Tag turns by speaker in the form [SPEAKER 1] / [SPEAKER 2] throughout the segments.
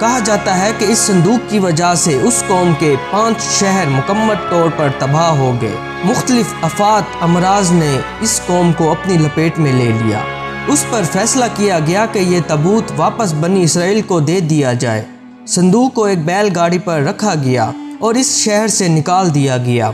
[SPEAKER 1] کہا جاتا ہے کہ اس صندوق کی وجہ سے اس قوم کے 5 شہر مکمل طور پر تباہ ہو گئے۔ مختلف آفات امراض نے اس قوم کو اپنی لپیٹ میں لے لیا۔ اس پر فیصلہ کیا گیا کہ یہ تابوت واپس بنی اسرائیل کو دے دیا جائے۔ صندوق کو ایک بیل گاڑی پر رکھا گیا اور اس شہر سے نکال دیا گیا۔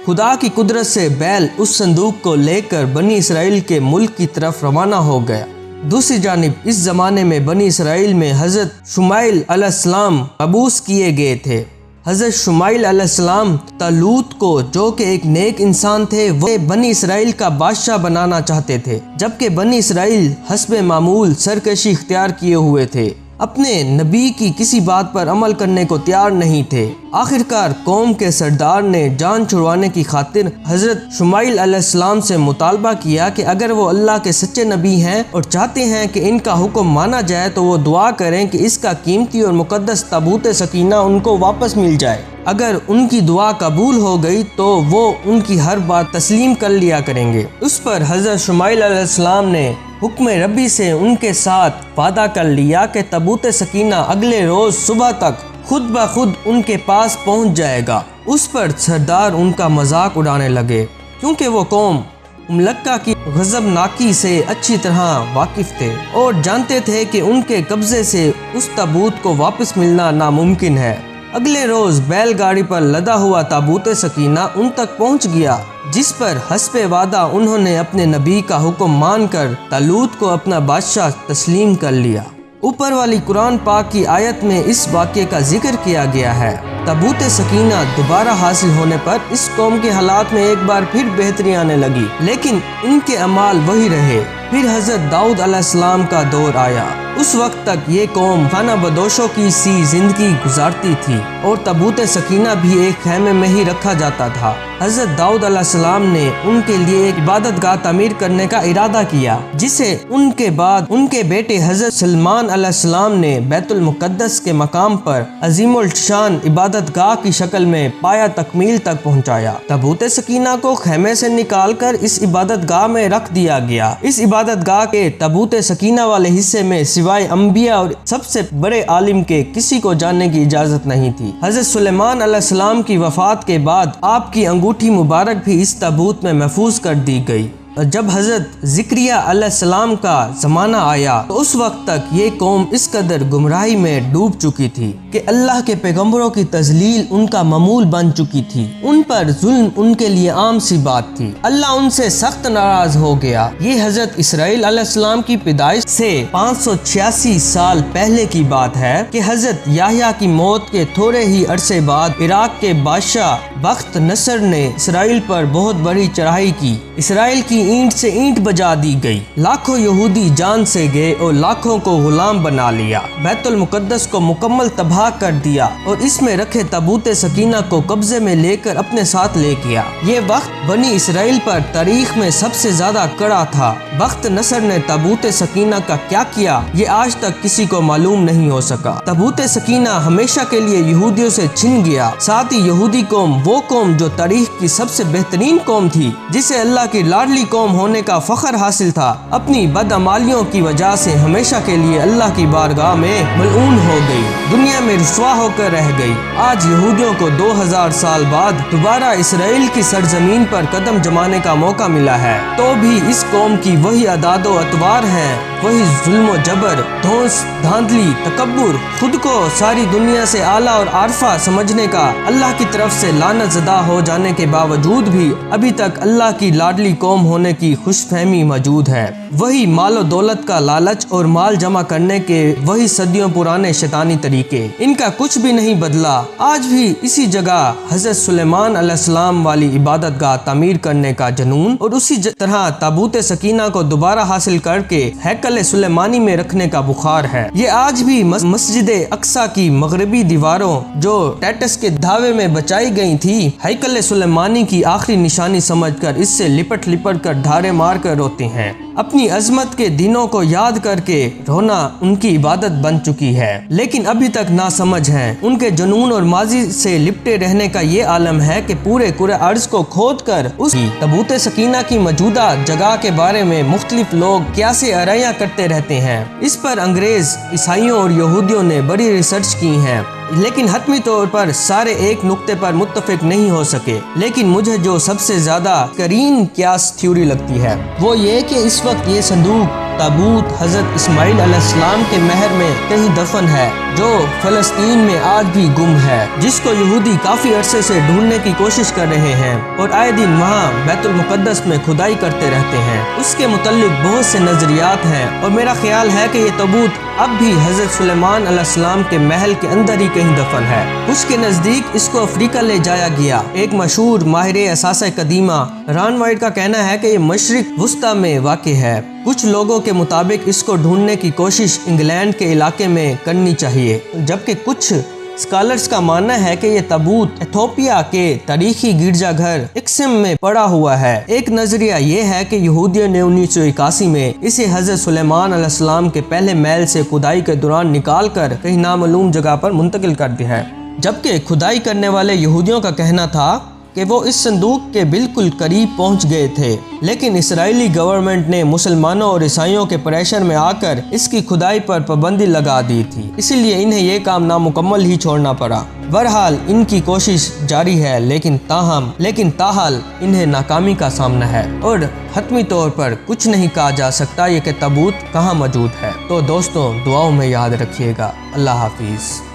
[SPEAKER 1] خدا کی قدرت سے بیل اس صندوق کو لے کر بنی اسرائیل کے ملک کی طرف روانہ ہو گیا۔ دوسری جانب اس زمانے میں بنی اسرائیل میں حضرت شمائیل علیہ السلام مبعوث کیے گئے تھے۔ حضرت شمائیل علیہ السلام طالوت کو، جو کہ ایک نیک انسان تھے، وہ بنی اسرائیل کا بادشاہ بنانا چاہتے تھے، جبکہ بنی اسرائیل حسب معمول سرکشی اختیار کیے ہوئے تھے، اپنے نبی کی کسی بات پر عمل کرنے کو تیار نہیں تھے۔ آخرکار قوم کے سردار نے جان چھڑوانے کی خاطر حضرت شمائیل علیہ السلام سے مطالبہ کیا کہ اگر وہ اللہ کے سچے نبی ہیں اور چاہتے ہیں کہ ان کا حکم مانا جائے تو وہ دعا کریں کہ اس کا قیمتی اور مقدس تابوت سکینہ ان کو واپس مل جائے۔ اگر ان کی دعا قبول ہو گئی تو وہ ان کی ہر بات تسلیم کر لیا کریں گے۔ اس پر حضرت شمائیل علیہ السلام نے حکم ربی سے ان کے ساتھ وعدہ کر لیا کہ تابوت سکینہ اگلے روز صبح تک خود بخود ان کے پاس پہنچ جائے گا۔ اس پر سردار ان کا مذاق اڑانے لگے، کیونکہ وہ قوم مملکہ کی غضبناکی سے اچھی طرح واقف تھے اور جانتے تھے کہ ان کے قبضے سے اس تابوت کو واپس ملنا ناممکن ہے۔ اگلے روز بیل گاڑی پر لدا ہوا تابوت سکینہ ان تک پہنچ گیا، جس پر حسب وعدہ انہوں نے اپنے نبی کا حکم مان کر طالوت کو اپنا بادشاہ تسلیم کر لیا۔ اوپر والی قرآن پاک کی آیت میں اس واقعے کا ذکر کیا گیا ہے۔ تابوت سکینہ دوبارہ حاصل ہونے پر اس قوم کے حالات میں ایک بار پھر بہتری آنے لگی، لیکن ان کے اعمال وہی رہے۔ پھر حضرت داؤد علیہ السلام کا دور آیا۔ اس وقت تک یہ قوم خانہ بدوشوں کی سی زندگی گزارتی تھی اور تابوت سکینہ بھی ایک خیمے میں ہی رکھا جاتا تھا۔ حضرت داؤد علیہ السلام نے ان کے لیے ایک عبادت گاہ تعمیر کرنے کا ارادہ کیا، جسے ان کے بعد ان کے بیٹے حضرت سلیمان علیہ السلام نے بیت المقدس کے مقام پر عظیم الشان عبادت گاہ کی شکل میں پایا تکمیل تک پہنچایا۔ تابوت سکینہ کو خیمے سے نکال کر اس عبادت گاہ میں رکھ دیا گیا۔ اس عبادت گاہ کے تابوت سکینہ والے حصے میں سوائے انبیاء اور سب سے بڑے عالم کے کسی کو جاننے کی اجازت نہیں تھی۔ حضرت سلیمان علیہ السلام کی وفات کے بعد آپ کی انگوٹھی مبارک بھی اس تابوت میں محفوظ کر دی گئی۔ جب حضرت زکریہ علیہ السلام کا زمانہ آیا تو اس وقت تک یہ قوم اس قدر گمراہی میں ڈوب چکی تھی کہ اللہ کے پیغمبروں کی تذلیل ان کا معمول بن چکی تھی۔ ان پر ظلم ان کے لیے عام سی بات تھی۔ اللہ ان سے سخت ناراض ہو گیا۔ یہ حضرت اسرائیل علیہ السلام کی پیدائش سے 586 سال پہلے کی بات ہے کہ حضرت یحییٰ کی موت کے تھوڑے ہی عرصے بعد عراق کے بادشاہ بخت نصر نے اسرائیل پر بہت بڑی چڑھائی کی۔ اسرائیل کی اینٹ سے اینٹ بجا دی گئی، لاکھوں یہودی جان سے گئے اور لاکھوں کو غلام بنا لیا، بیت المقدس کو مکمل تباہ کر دیا اور اس میں رکھے تابوت سکینہ کو قبضے میں لے کر اپنے ساتھ لے گیا۔ یہ وقت بنی اسرائیل پر تاریخ میں سب سے زیادہ کڑا تھا۔ بخت نصر نے تابوت سکینہ کا کیا کیا یہ آج تک کسی کو معلوم نہیں ہو سکا۔ تابوت سکینہ ہمیشہ کے لیے یہودیوں سے چھن گیا۔ ساتھ ہی یہودی قوم، وہ قوم جو تاریخ کی سب سے بہترین قوم تھی، جسے اللہ کی لاڈلی قوم ہونے کا فخر حاصل تھا، اپنی بدعمالیوں کی وجہ سے ہمیشہ کے لیے اللہ کی بارگاہ میں ملعون ہو گئی، دنیا میں رسوا ہو کر رہ گئی۔ آج یہودیوں کو 2000 سال بعد دوبارہ اسرائیل کی سرزمین پر قدم جمانے کا موقع ملا ہے، تو بھی اس قوم کی وہی عادات و اطوار ہیں، وہی ظلم و جبر، دھونس، دھاندلی، تکبر، خود کو ساری دنیا سے اعلیٰ اور عارفہ سمجھنے کا، اللہ کی طرف سے لعنت زدہ ہو جانے کے باوجود بھی ابھی تک اللہ کی لاڈلی قوم ہونے کی خوش فہمی موجود ہے۔ وہی مال و دولت کا لالچ اور مال جمع کرنے کے وہی صدیوں پرانے شیطانی طریقے، ان کا کچھ بھی نہیں بدلا۔ آج بھی اسی جگہ حضرت سلیمان علیہ السلام والی عبادت گاہ تعمیر کرنے کا جنون اور اسی طرح تابوت سکینہ کو دوبارہ حاصل کر کے ہیکل سلیمانی میں رکھنے کا بخار ہے۔ یہ آج بھی مسجد اقصی کی مغربی دیواروں جو ٹیٹس کے دھاوے میں بچائی گئی تھی، ہیکل سلیمانی کی آخری نشانی سمجھ کر اس سے لپٹ کر دھارے مار کر روتے ہیں۔ اپنی اپنی عظمت کے دنوں کو یاد کر کے رونا ان کی عبادت بن چکی ہے، لیکن ابھی تک ناسمجھ ہیں۔ ان کے جنون اور ماضی سے لپٹے رہنے کا یہ عالم ہے کہ پورے ارض کو کھود کر اس تابوت سکینہ کی موجودہ جگہ کے بارے میں مختلف لوگ قیاس آرائیاں کرتے رہتے ہیں۔ اس پر انگریز، عیسائیوں اور یہودیوں نے بڑی ریسرچ کی ہیں، لیکن حتمی طور پر سارے ایک نقطے پر متفق نہیں ہو سکے۔ لیکن مجھے جو سب سے زیادہ کرین قیاس تھیوری لگتی ہے وہ یہ کہ اس وقت یہ صندوق تابوت حضرت اسماعیل علیہ السلام کے مہر میں کہیں دفن ہے، جو فلسطین میں آج بھی گم ہے، جس کو یہودی کافی عرصے سے ڈھونڈنے کی کوشش کر رہے ہیں اور آئے دن وہاں بیت المقدس میں کھدائی کرتے رہتے ہیں۔ اس کے متعلق بہت سے نظریات ہیں اور میرا خیال ہے کہ یہ تابوت اب بھی حضرت سلیمان علیہ السلام کے محل کے اندر ہی کہیں دفن ہے۔ اس کے نزدیک اس کو افریقہ لے جایا گیا۔ ایک مشہور ماہر اثاثہ قدیمہ ران وائٹ کا کہنا ہے کہ یہ مشرق وسطی میں واقع ہے۔ کچھ لوگوں کے مطابق اس کو ڈھونڈنے کی کوشش انگلینڈ کے علاقے میں کرنی چاہیے، جبکہ کچھ اسکالرز کا ماننا ہے کہ یہ تابوت ایتھوپیا کے تاریخی گرجا گھر اکسم میں پڑا ہوا ہے۔ ایک نظریہ یہ ہے کہ یہودیوں نے 1981 میں اسے حضرت سلیمان علیہ السلام کے پہلے محل سے کھدائی کے دوران نکال کر کہیں نامعلوم جگہ پر منتقل کر دیا ہے، جبکہ کھدائی کرنے والے یہودیوں کا کہنا تھا کہ وہ اس صندوق کے بالکل قریب پہنچ گئے تھے، لیکن اسرائیلی گورنمنٹ نے مسلمانوں اور عیسائیوں کے پریشر میں آ کر اس کی کھدائی پر پابندی لگا دی تھی، اسی لیے انہیں یہ کام نامکمل ہی چھوڑنا پڑا۔ بہرحال ان کی کوشش جاری ہے، لیکن تاحال انہیں ناکامی کا سامنا ہے اور حتمی طور پر کچھ نہیں کہا جا سکتا یہ کہ تابوت کہاں موجود ہے۔ تو دوستوں، دعاؤں میں یاد رکھیے گا۔ اللہ حافظ۔